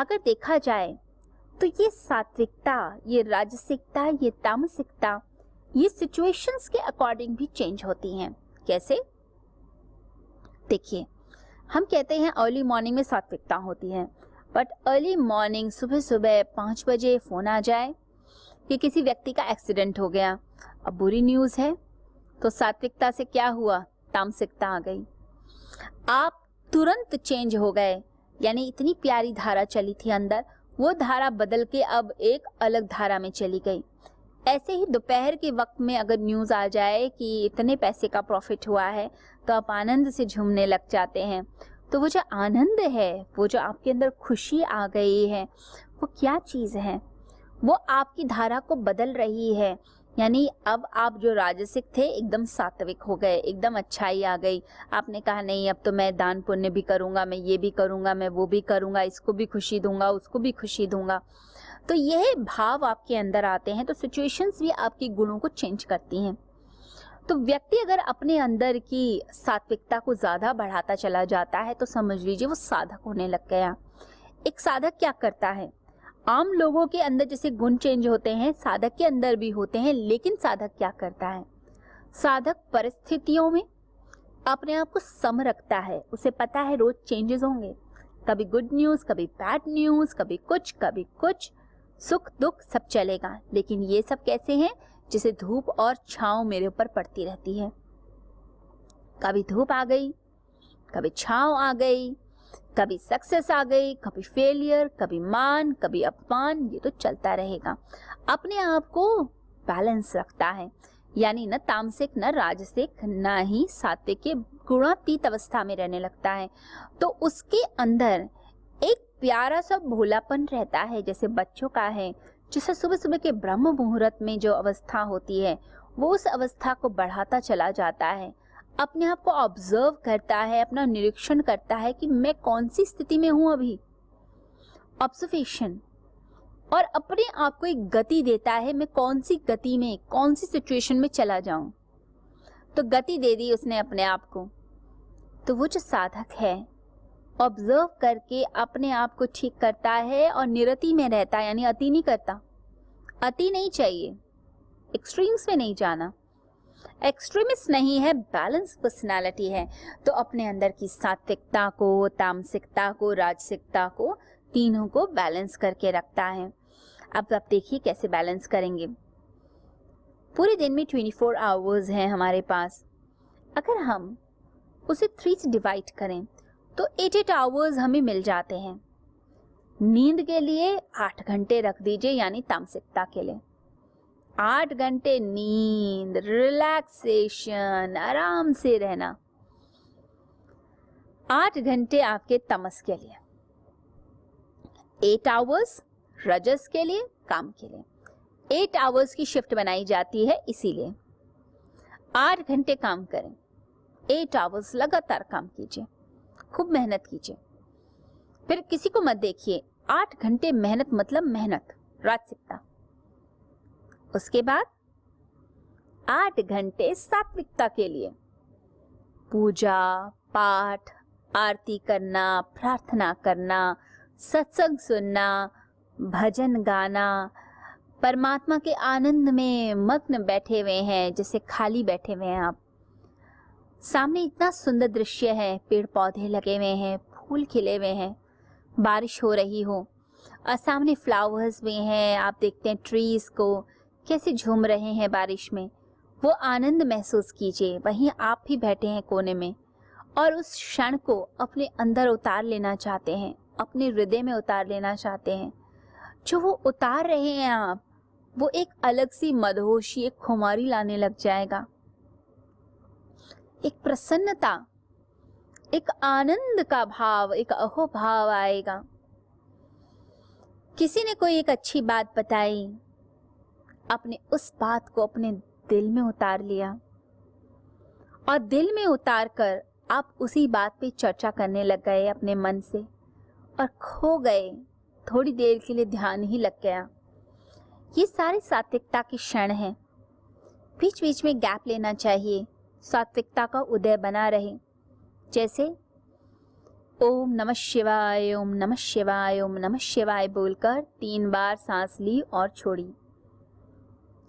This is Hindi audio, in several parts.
अगर देखा जाए तो ये सात्विकता, ये राजसिकता, ये तामसिकता, ये सिचुएशंस के अकॉर्डिंग भी चेंज होती हैं। कैसे? देखिए, हम कहते हैं अर्ली मॉर्निंग में सात्विकता होती है, बट अर्ली मॉर्निंग सुबह सुबह 5 बजे फ़ोन आ जाए कि किसी व्यक्ति का एक्सीडेंट हो गया, अब बुरी न्यूज़ है, तो सात्विकता से क्या हुआ? तामसिकता आ गई। आप तुरंत चेंज हो गए, यानी इतनी प्यारी धारा चली थी अंदर, वो धारा बदल के अब एक अलग धारा में चली गई। ऐसे ही दोपहर के वक्त में अगर न्यूज़ आ जाए कि इतने पैसे का प्रॉफिट हुआ है, तो आप आनंद से झूमने लग जाते हैं। तो वो जो आनंद है, वो जो आपके अंदर खुशी आ गई है, वो क्या चीज़ है? वो आपकी धारा को बदल रही है। यानी अब आप जो राजसिक थे एकदम सात्विक हो गए, एकदम अच्छाई आ गई। आपने कहा नहीं, अब तो मैं दान पुण्य भी करूँगा, मैं ये भी करूँगा, मैं वो भी करूँगा, इसको भी खुशी दूंगा, उसको भी खुशी दूंगा। तो यह भाव आपके अंदर आते हैं, तो सिचुएशंस भी आपके गुणों को चेंज करती हैं। तो व्यक्ति अगर अपने अंदर की सात्विकता को ज़्यादा बढ़ाता चला जाता है, तो समझ लीजिए वो साधक होने लग गया। एक साधक क्या करता है? आम लोगों के अंदर जैसे गुण चेंज होते हैं, साधक के अंदर भी होते हैं, लेकिन साधक क्या करता है? साधक परिस्थितियों में अपने आप को सम रखता है। उसे पता है रोज चेंजेस होंगे, कभी गुड न्यूज़, कभी बैड न्यूज़, कभी कुछ, सुख दुख सब चलेगा। लेकिन ये सब कैसे हैं? जैसे धूप और छांव मेरे ऊपर पड़ती रहती है। कभी धूप आ गई, कभी छांव आ गई, कभी सक्सेस आ गई, कभी फेलियर, कभी मान, कभी अपमान, ये तो चलता रहेगा। अपने आप को बैलेंस रखता है, यानी न तामसिक, न राजसिक, न ही सात्विक के गुणातीत अवस्था में रहने लगता है। तो उसके अंदर एक प्यारा सा भोलापन रहता है, जैसे बच्चों का है। जैसे सुबह सुबह के ब्रह्म मुहूर्त में जो अवस्था होती है, वो उस अवस्था को बढ़ाता चला जाता है। अपने आप को ऑब्जर्व करता है, अपना निरीक्षण करता है कि मैं कौन सी स्थिति में हूं अभी, ऑब्जर्वेशन, और अपने आप को एक गति देता है, मैं कौन सी गति में, कौन सी सिचुएशन में चला जाऊं। तो गति दे दी उसने अपने आप को। तो वो जो साधक है, ऑब्जर्व करके अपने आप को ठीक करता है और निरति में रहता है, यानी अति नहीं करता। अति नहीं चाहिए, एक्सट्रीम्स में नहीं जाना, एक्सट्रीमिस्ट नहीं है, बैलेंस पर्सनालिटी है। तो अपने अंदर की सात्विकता को, तामसिकता को, राजसिकता को, तीनों को बैलेंस करके रखता है। अब आप देखिए कैसे बैलेंस करेंगे। पूरे दिन में 24 आवर्स हैं हमारे पास। अगर हम उसे 3 से डिवाइड करें तो 8 आवर्स हमें मिल जाते हैं। नींद के लिए 8 घंटे रख दीजिए, यानी तामसिकता के लिए 8 घंटे नींद, रिलैक्सेशन, आराम से रहना। 8 घंटे आपके तमस के लिए, 8 आवर्स रजस के लिए, काम के लिए। 8 आवर्स की शिफ्ट बनाई जाती है, इसीलिए 8 घंटे काम करें, 8 आवर्स लगातार काम कीजिए, खूब मेहनत कीजिए। फिर किसी को मत देखिए, 8 घंटे मेहनत मतलब मेहनत, राजसिकता। उसके बाद 8 घंटे सात्विकता के लिए, पूजा पाठ, आरती करना, प्रार्थना करना, सत्संग सुनना, भजन गाना, परमात्मा के आनंद में मग्न बैठे हुए हैं, जैसे खाली बैठे हुए हैं आप। सामने इतना सुंदर दृश्य है, पेड़ पौधे लगे हुए हैं, फूल खिले हुए हैं, बारिश हो रही हो और सामने फ्लावर्स भी हैं। आप देखते हैं ट्रीज को कैसे झूम रहे हैं बारिश में, वो आनंद महसूस कीजिए। वहीं आप भी बैठे हैं कोने में और उस क्षण को अपने अंदर उतार लेना चाहते हैं, अपने हृदय में उतार लेना चाहते हैं। जो वो उतार रहे हैं आप, वो एक अलग सी मदहोशी, एक खुमारी लाने लग जाएगा, एक प्रसन्नता, एक आनंद का भाव, एक अहोभाव आएगा। किसी ने कोई एक अच्छी बात बताई, अपने उस बात को अपने दिल में उतार लिया और दिल में उतार कर आप उसी बात पे चर्चा करने लग गए अपने मन से और खो गए। थोड़ी देर के लिए ध्यान ही लग गया। ये सारे सात्विकता के क्षण हैं। बीच बीच में गैप लेना चाहिए, सात्विकता का उदय बना रहे। जैसे ओम नमः शिवाय, ओम नमः शिवाय, ओम नमः शिवाय बोलकर 3 बार सांस ली और छोड़ी।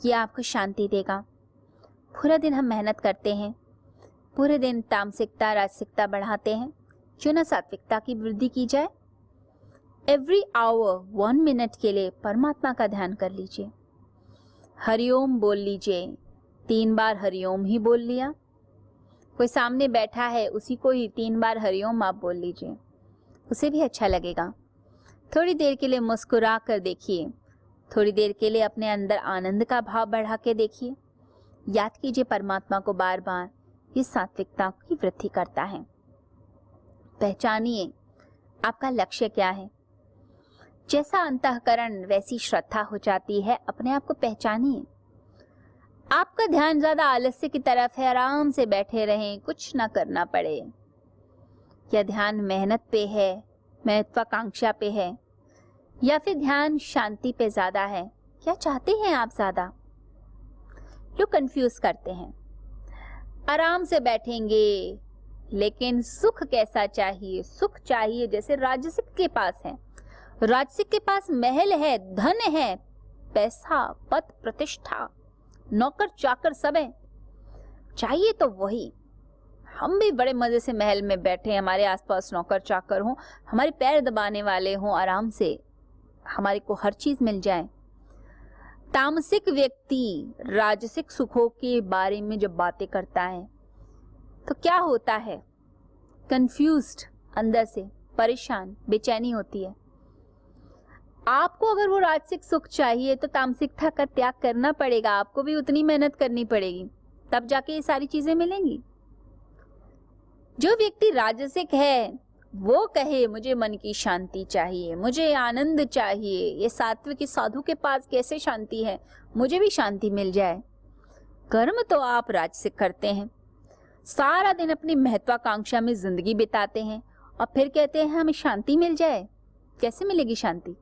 ये आपको शांति देगा। पूरा दिन हम मेहनत करते हैं, पूरे दिन तामसिकता राजसिकता बढ़ाते हैं, क्यों ना सात्विकता की वृद्धि की जाए। एवरी आवर 1 मिनट के लिए परमात्मा का ध्यान कर लीजिए। हरिओम बोल लीजिए, 3 बार हरिओम ही बोल लिया। कोई सामने बैठा है, उसी को ही 3 बार हरिओम आप बोल लीजिए, उसे भी अच्छा लगेगा। थोड़ी देर के लिए मुस्कुरा कर देखिए, थोड़ी देर के लिए अपने अंदर आनंद का भाव बढ़ा के देखिए। याद कीजिए परमात्मा को बार बार, ये सात्विकता की वृद्धि करता है। पहचानिए आपका लक्ष्य क्या है। जैसा अंतःकरण वैसी श्रद्धा हो जाती है। अपने आप को पहचानिए। आपका ध्यान ज्यादा आलस्य की तरफ है, आराम से बैठे रहें, कुछ ना करना पड़े, या ध्यान मेहनत पे है, महत्वाकांक्षा पे है, या फिर ध्यान शांति पे ज्यादा है। क्या चाहते हैं आप ज्यादा? लोग कंफ्यूज करते हैं। आराम से बैठेंगे, लेकिन सुख कैसा चाहिए? सुख चाहिए जैसे राजसिक के पास है। राजसिक के पास महल है, धन है, पैसा, पद, प्रतिष्ठा, नौकर चाकर सब है। चाहिए तो वही। हम भी बड़े मजे से महल में बैठे, हमारे आसपास नौकर चाकर हों, हमारे पैर दबाने वाले हों, आराम से हमारे को हर चीज मिल जाए। तामसिक व्यक्ति राजसिक सुखों के बारे में जब बातें करता है तो क्या होता है? कंफ्यूज्ड, अंदर से परेशान, बेचैनी होती है। आपको अगर वो राजसिक सुख चाहिए तो तामसिकता का त्याग करना पड़ेगा, आपको भी उतनी मेहनत करनी पड़ेगी, तब जाके ये सारी चीजें मिलेंगी। जो व्यक्ति राजसिक है वो कहे मुझे मन की शांति चाहिए, मुझे आनंद चाहिए, ये सात्विक साधु के पास कैसे शांति है, मुझे भी शांति मिल जाए। कर्म तो आप राजसिक करते हैं, सारा दिन अपनी महत्वाकांक्षा में जिंदगी बिताते हैं और फिर कहते हैं हमें शांति मिल जाए। कैसे मिलेगी शांति?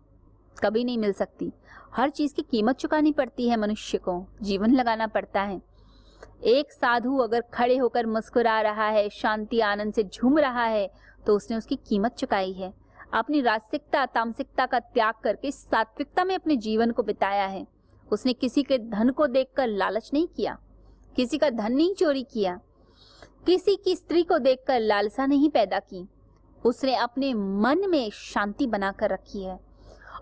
कभी नहीं मिल सकती। हर चीज की कीमत चुकानी पड़ती है, मनुष्य को जीवन लगाना पड़ता है। एक साधु अगर खड़े होकर मुस्कुरा रहा है, शांति आनंद से झूम रहा है, तो उसने उसकी कीमत चुकाई है। अपनी राजसिकता तामसिकता का त्याग करके सात्विकता में अपने जीवन को बिताया है। उसने किसी के धन को देखकर लालच नहीं किया, किसी का धन नहीं चोरी किया, किसी की स्त्री को देखकर लालसा नहीं पैदा की। उसने अपने मन में शांति बनाकर रखी है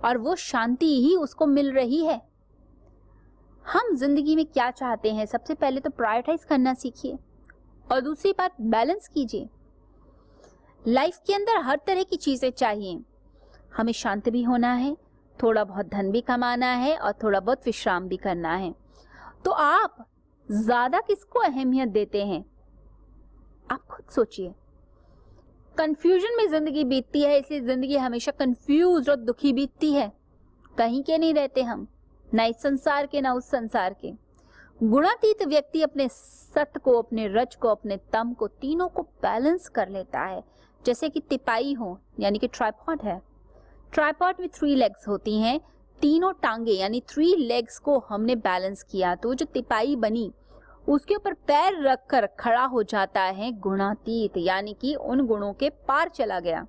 और वो शांति ही उसको मिल रही है। हम जिंदगी में क्या चाहते हैं? सबसे पहले तो प्रायोरिटाइज करना सीखिए और दूसरी बात बैलेंस कीजिए। लाइफ के अंदर हर तरह की चीजें चाहिए। हमें शांत भी होना है, थोड़ा बहुत धन भी कमाना है और थोड़ा बहुत विश्राम भी करना है। तो आप ज्यादा किसको अहमियत देते हैं? आप खुद सोचिए। कंफ्यूजन में जिंदगी बीतती है, इसलिए जिंदगी हमेशा कंफ्यूज और दुखी बीतती है। कहीं के नहीं रहते हम, ना इस संसार के ना उस संसार के। गुणातीत व्यक्ति अपने सत को, अपने रज को, अपने तम को, तीनों को बैलेंस कर लेता है। जैसे कि तिपाई हो, यानी कि ट्राइपॉड है। ट्राइपॉड में 3 लेग्स होती हैं, तीनों टांगे यानी 3 लेग्स को हमने बैलेंस किया तो जो तिपाई बनी उसके ऊपर पैर रखकर खड़ा हो जाता है गुणातीत, यानी कि उन गुणों के पार चला गया।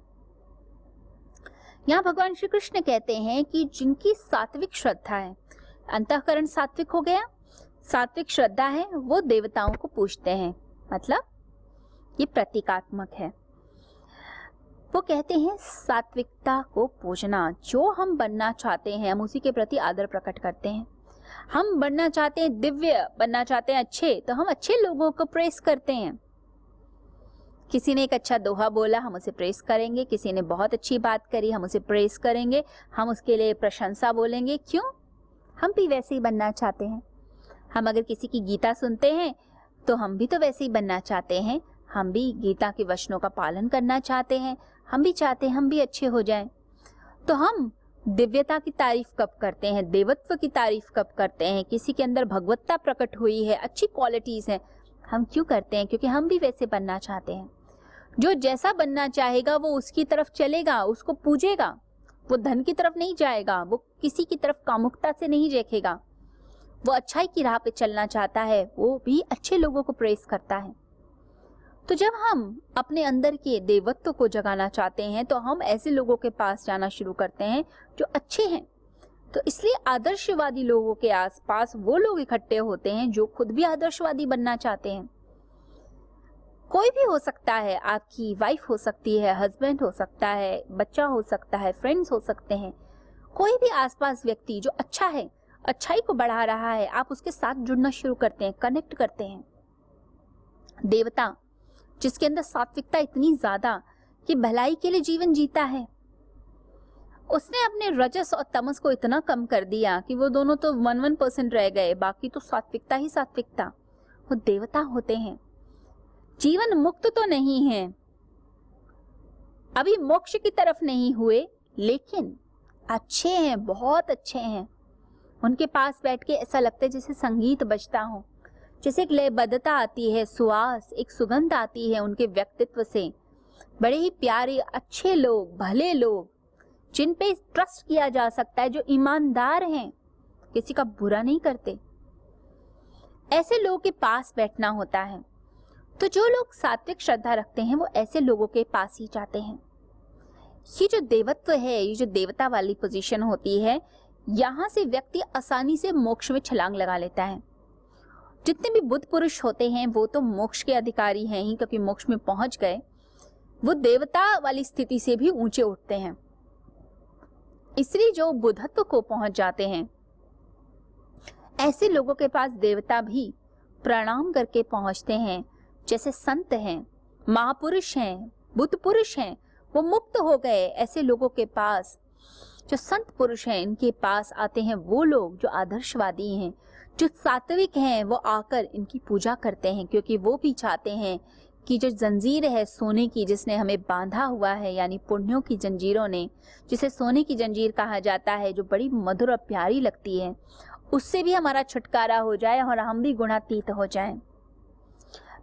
यहाँ भगवान श्री कृष्ण कहते हैं कि जिनकी सात्विक श्रद्धा है, अंतःकरण सात्विक हो गया, सात्विक श्रद्धा है, वो देवताओं को पूजते हैं। मतलब ये प्रतीकात्मक है। वो कहते हैं सात्विकता को पूजना। जो हम बनना चाहते हैं हम उसी के प्रति आदर प्रकट करते हैं। हम बनना चाहते हैं दिव्य, बनना चाहते हैं अच्छे, तो हम अच्छे लोगों को प्रेस करते हैं। किसी ने एक अच्छा दोहा बोला, हम उसे प्रेस करेंगे। किसी ने बहुत अच्छी बात करी, हम उसे प्रेस करेंगे, हम उसके लिए प्रशंसा बोलेंगे। क्यों? हम भी वैसे ही बनना चाहते हैं। हम अगर किसी की गीता सुनते हैं तो हम भी तो वैसे ही बनना चाहते हैं। हम भी गीता के वचनों का पालन करना चाहते हैं। हम भी चाहते हैं हम भी अच्छे हो जाएं। तो हम दिव्यता की तारीफ कब करते हैं, देवत्व की तारीफ कब करते हैं, किसी के अंदर भगवत्ता प्रकट हुई है, अच्छी क्वालिटीज हैं, हम क्यों करते हैं? क्योंकि हम भी वैसे बनना चाहते हैं। जो जैसा बनना चाहेगा वो उसकी तरफ चलेगा, उसको पूजेगा। वो धन की तरफ नहीं जाएगा, वो किसी की तरफ कामुकता से नहीं देखेगा। वो अच्छाई की राह पे चलना चाहता है, वो भी अच्छे लोगों को प्रेस करता है। तो जब हम अपने अंदर के देवत्व को जगाना चाहते हैं तो हम ऐसे लोगों के पास जाना शुरू करते हैं जो अच्छे हैं। तो इसलिए आदर्शवादी लोगों के आसपास वो लोग इकट्ठे होते हैं जो खुद भी आदर्शवादी बनना चाहते हैं। कोई भी हो सकता है, आपकी वाइफ हो सकती है, हस्बैंड हो सकता है, बच्चा हो सकता है, फ्रेंड्स हो सकते हैं। कोई भी आसपास व्यक्ति जो अच्छा है, अच्छाई को बढ़ा रहा है, आप उसके साथ जुड़ना शुरू करते हैं, कनेक्ट करते हैं। देवता जिसके अंदर सात्विकता इतनी ज्यादा कि भलाई के लिए जीवन जीता है, उसने अपने रजस और तमस को इतना कम कर दिया कि वो दोनों तो 1% रह गए, बाकी तो सात्विकता ही सात्विकता। वो देवता होते हैं। जीवन मुक्त तो नहीं है, अभी मोक्ष की तरफ नहीं हुए, लेकिन अच्छे हैं, बहुत अच्छे हैं। उनके पास बैठ के ऐसा लगता है जैसे संगीत बजता हो, जैसे एक लयबद्धता आती है, सुवास, एक सुगंध आती है उनके व्यक्तित्व से। बड़े ही प्यारे, अच्छे लोग, भले लोग, जिन पे ट्रस्ट किया जा सकता है, जो ईमानदार हैं, किसी का बुरा नहीं करते। ऐसे लोगों के पास बैठना होता है। तो जो लोग सात्विक श्रद्धा रखते हैं वो ऐसे लोगों के पास ही जाते हैं। ये जो देवत्व है, ये जो देवता वाली पोजीशन होती है, यहाँ से व्यक्ति आसानी से मोक्ष में छलांग लगा लेता है। जितने भी बुद्ध पुरुष होते हैं वो तो मोक्ष के अधिकारी हैं ही, क्योंकि मोक्ष में पहुंच गए। वो देवता वाली स्थिति से भी ऊंचे उठते हैं। इसलिए जो बुद्धत्व को पहुंच जाते हैं, ऐसे लोगों के पास देवता भी प्रणाम करके पहुंचते हैं। जैसे संत हैं, महापुरुष हैं, बुद्ध पुरुष हैं, वो मुक्त हो गए। ऐसे लोगों के पास, जो संत पुरुष हैं, इनके पास आते हैं वो लोग जो आदर्शवादी हैं, जो सात्विक हैं। वो आकर इनकी पूजा करते हैं, क्योंकि वो भी चाहते हैं कि जो जंजीर है सोने की, जिसने हमें बांधा हुआ है, यानी पुण्यों की जंजीरों ने, जिसे सोने की जंजीर कहा जाता है, जो बड़ी मधुर और प्यारी लगती है, उससे भी हमारा छुटकारा हो जाए और हम भी गुणातीत हो जाएं।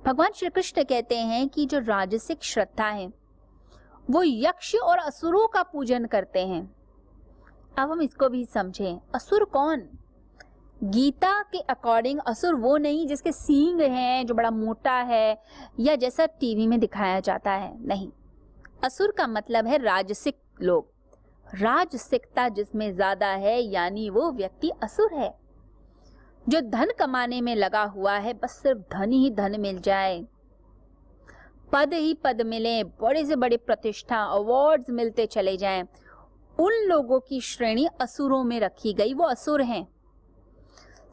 भगवान श्री कृष्ण कहते हैं कि जो राजसिक श्रद्धा है वो यक्ष और असुरों का पूजन करते हैं। अब हम इसको भी समझें। असुर कौन? गीता के अकॉर्डिंग असुर वो नहीं जिसके सींग हैं, जो बड़ा मोटा है, या जैसा टीवी में दिखाया जाता है। नहीं, असुर का मतलब है राजसिक लोग। राजसिकता जिसमें ज्यादा है, यानी वो व्यक्ति असुर है। जो धन कमाने में लगा हुआ है, बस सिर्फ धन ही धन मिल जाए, पद ही पद मिले, बड़े से बड़े प्रतिष्ठा, अवार्ड्स मिलते चले जाएं, उन लोगों की श्रेणी असुरों में रखी गई। वो असुर हैं।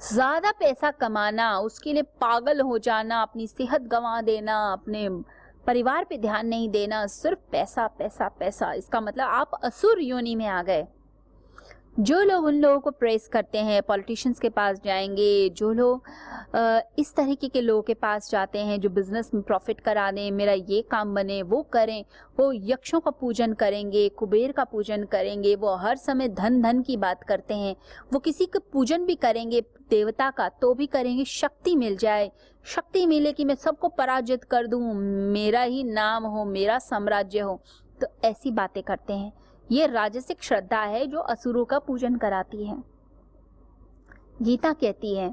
ज्यादा पैसा कमाना, उसके लिए पागल हो जाना, अपनी सेहत गंवा देना, अपने परिवार पे ध्यान नहीं देना, सिर्फ पैसा पैसा पैसा, इसका मतलब आप असुर योनि में आ गए। जो लोग उन लोगों को प्रेस करते हैं, पॉलिटिशियंस के पास जाएंगे, जो लोग इस तरीके के लोगों के पास जाते हैं जो बिजनेस में प्रॉफिट करा दें, मेरा ये काम बने, वो करें, वो यक्षों का पूजन करेंगे, कुबेर का पूजन करेंगे, वो हर समय धन धन की बात करते हैं। वो किसी का पूजन भी करेंगे देवता का, तो भी करेंगे शक्ति मिल जाए, शक्ति मिले कि मैं सबको पराजित कर दूं, मेरा ही नाम हो, मेरा साम्राज्य हो, तो ऐसी बातें करते हैं। ये राजसिक श्रद्धा है जो असुरों का पूजन कराती है। गीता कहती है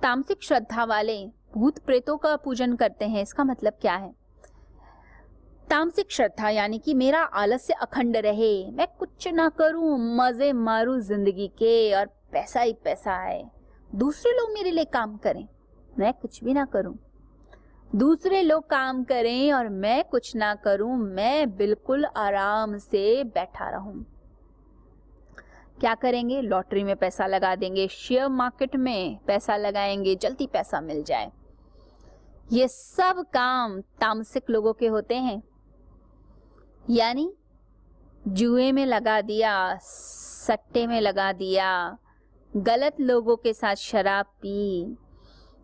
तामसिक श्रद्धा वाले भूत प्रेतों का पूजन करते हैं। इसका मतलब क्या है? तामसिक श्रद्धा यानी कि मेरा आलस्य अखंड रहे, मैं कुछ ना करूं, मजे मारूं जिंदगी के और पैसा ही पैसा आए, दूसरे लोग मेरे लिए काम करें, मैं कुछ भी ना करूं, दूसरे लोग काम करें और मैं कुछ ना करूं, मैं बिल्कुल आराम से बैठा रहूं। क्या करेंगे? लॉटरी में पैसा लगा देंगे, शेयर मार्केट में पैसा लगाएंगे, जल्दी पैसा मिल जाए। ये सब काम तामसिक लोगों के होते हैं। यानी जुए में लगा दिया, सट्टे में लगा दिया, गलत लोगों के साथ शराब पी,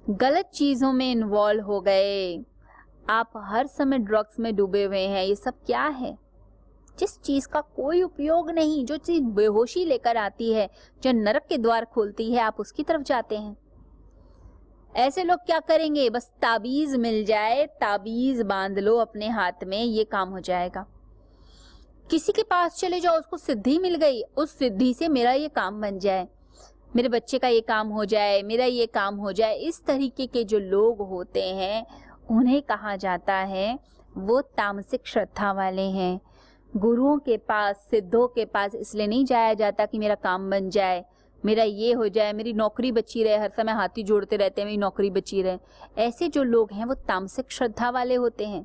गलत चीजों में इन्वॉल्व हो गए, आप हर समय ड्रग्स में डूबे हुए हैं। ये सब क्या है? जिस चीज का कोई उपयोग नहीं, जो चीज बेहोशी लेकर आती है, जो नरक के द्वार खोलती है, आप उसकी तरफ जाते हैं। ऐसे लोग क्या करेंगे? बस ताबीज मिल जाए, ताबीज बांध लो अपने हाथ में, ये काम हो जाएगा। किसी के पास चले जाओ, उसको सिद्धि मिल गई, उस सिद्धि से मेरा ये काम बन जाए, मेरे बच्चे का ये काम हो जाए, मेरा ये काम हो जाए। इस तरीके के जो लोग होते हैं उन्हें कहा जाता है वो तामसिक श्रद्धा वाले हैं। गुरुओं के पास, सिद्धों के पास इसलिए नहीं जाया जाता कि मेरा काम बन जाए, मेरा ये हो जाए, मेरी नौकरी बची रहे, हर समय हाथी जोड़ते रहते हैं मेरी नौकरी बची रहे। ऐसे जो लोग हैं वो तामसिक श्रद्धा वाले होते हैं।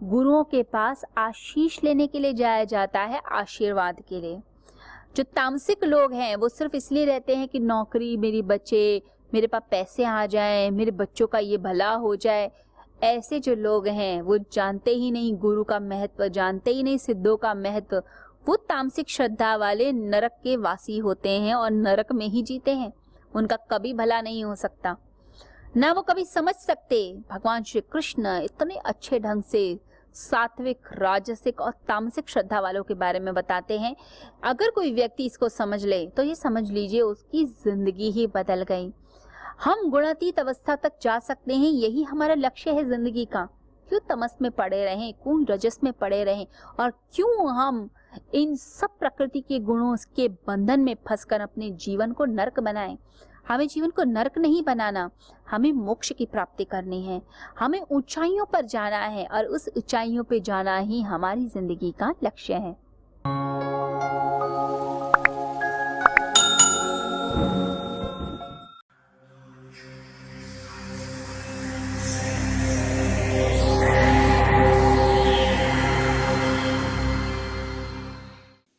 गुरुओं के पास आशीष लेने के लिए जाया जाता है, आशीर्वाद के लिए। जो तामसिक लोग हैं वो सिर्फ इसलिए रहते हैं कि नौकरी मेरी बचे, मेरे पास पैसे आ जाएं, मेरे बच्चों का ये भला हो जाए। ऐसे जो लोग हैं वो जानते ही नहीं गुरु का महत्व, जानते ही नहीं सिद्धों का महत्व। वो तामसिक श्रद्धा वाले नरक के वासी होते हैं और नरक में ही जीते हैं। उनका कभी भला नहीं हो सकता, ना वो कभी समझ सकते। भगवान श्री कृष्ण इतने अच्छे ढंग से सात्विक, राजसिक और तामसिक श्रद्धा वालों के बारे में बताते हैं। अगर कोई व्यक्ति इसको समझ ले तो ये समझ लीजिए उसकी जिंदगी ही बदल गई। हम गुणातीत अवस्था तक जा सकते हैं, यही हमारा लक्ष्य है जिंदगी का। क्यों तमस में पड़े रहें, क्यों रजस में पड़े रहें, और क्यों हम इन सब प्रकृति के गुणों के बंधन में फंसकर अपने जीवन को नरक बनाएं। हमें जीवन को नरक नहीं बनाना, हमें मोक्ष की प्राप्ति करनी है। हमें ऊंचाइयों पर जाना है और उस ऊंचाइयों पे जाना ही हमारी जिंदगी का लक्ष्य है।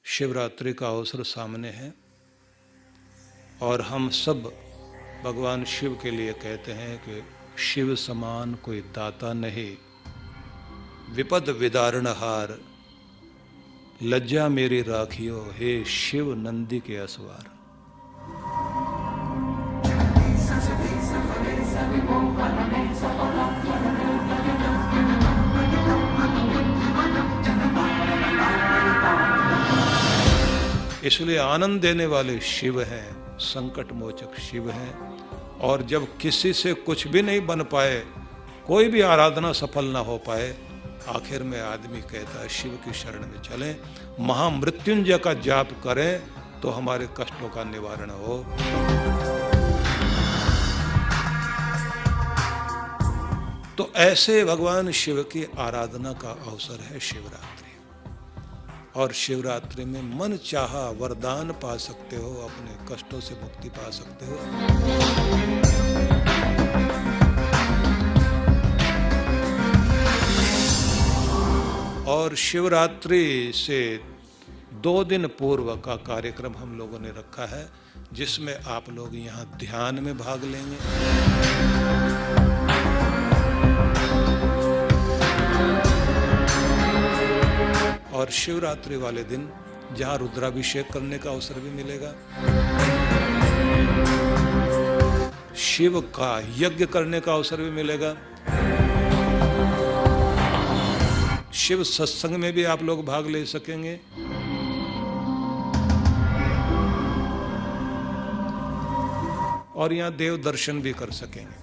शिवरात्रि का अवसर सामने है और हम सब भगवान शिव के लिए कहते हैं कि शिव समान कोई दाता नहीं, विपद विदारणहार, लज्जा मेरी राखियो, हे शिव नंदी के असवार। इसलिए आनंद देने वाले शिव हैं, संकट मोचक शिव हैं। और जब किसी से कुछ भी नहीं बन पाए, कोई भी आराधना सफल ना हो पाए, आखिर में आदमी कहता है शिव की शरण में चलें, महामृत्युंजय का जाप करें तो हमारे कष्टों का निवारण हो। तो ऐसे भगवान शिव की आराधना का अवसर है शिवरात्रि। और शिवरात्रि में मन चाहा वरदान पा सकते हो, अपने कष्टों से मुक्ति पा सकते हो। और शिवरात्रि से 2 दिन पूर्व का कार्यक्रम हम लोगों ने रखा है, जिसमें आप लोग यहाँ ध्यान में भाग लेंगे। और शिवरात्रि वाले दिन जहाँ रुद्राभिषेक करने का अवसर भी मिलेगा, शिव का यज्ञ करने का अवसर भी मिलेगा, शिव सत्संग में भी आप लोग भाग ले सकेंगे। और यहाँ देव दर्शन भी कर सकेंगे।